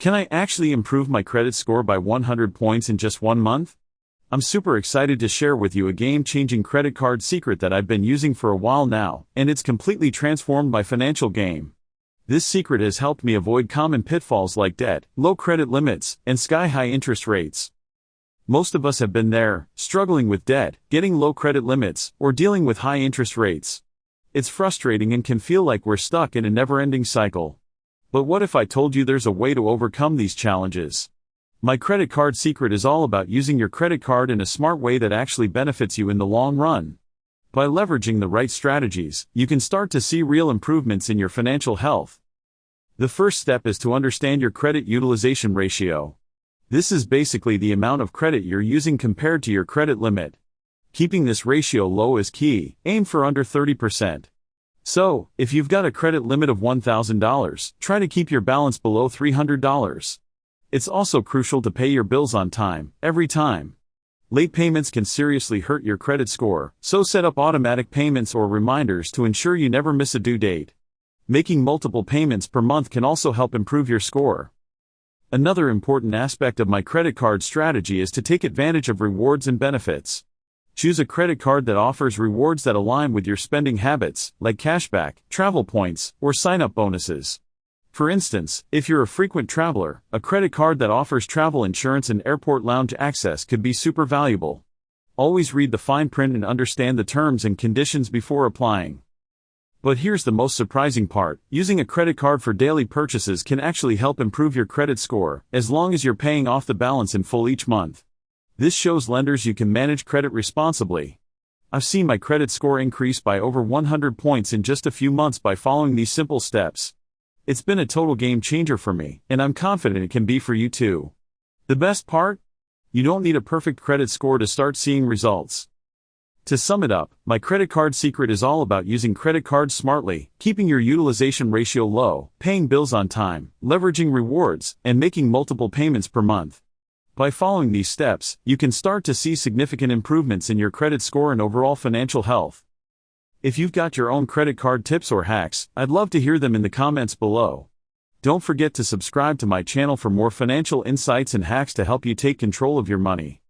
Can I actually improve my credit score by 100 points in just 1 month? I'm super excited to share with you a game-changing credit card secret that I've been using for a while now, and it's completely transformed my financial game. This secret has helped me avoid common pitfalls like debt, low credit limits, and sky-high interest rates. Most of us have been there, struggling with debt, getting low credit limits, or dealing with high interest rates. It's frustrating and can feel like we're stuck in a never-ending cycle. But what if I told you there's a way to overcome these challenges? My credit card secret is all about using your credit card in a smart way that actually benefits you in the long run. By leveraging the right strategies, you can start to see real improvements in your financial health. The first step is to understand your credit utilization ratio. This is basically the amount of credit you're using compared to your credit limit. Keeping this ratio low is key. Aim for under 30%. So, if you've got a credit limit of $1,000, try to keep your balance below $300. It's also crucial to pay your bills on time, every time. Late payments can seriously hurt your credit score, so set up automatic payments or reminders to ensure you never miss a due date. Making multiple payments per month can also help improve your score. Another important aspect of my credit card strategy is to take advantage of rewards and benefits. Choose a credit card that offers rewards that align with your spending habits, like cashback, travel points, or sign-up bonuses. For instance, if you're a frequent traveler, a credit card that offers travel insurance and airport lounge access could be super valuable. Always read the fine print and understand the terms and conditions before applying. But here's the most surprising part: using a credit card for daily purchases can actually help improve your credit score, as long as you're paying off the balance in full each month. This shows lenders you can manage credit responsibly. I've seen my credit score increase by over 100 points in just a few months by following these simple steps. It's been a total game changer for me, and I'm confident it can be for you too. The best part? You don't need a perfect credit score to start seeing results. To sum it up, my credit card secret is all about using credit cards smartly, keeping your utilization ratio low, paying bills on time, leveraging rewards, and making multiple payments per month. By following these steps, you can start to see significant improvements in your credit score and overall financial health. If you've got your own credit card tips or hacks, I'd love to hear them in the comments below. Don't forget to subscribe to my channel for more financial insights and hacks to help you take control of your money.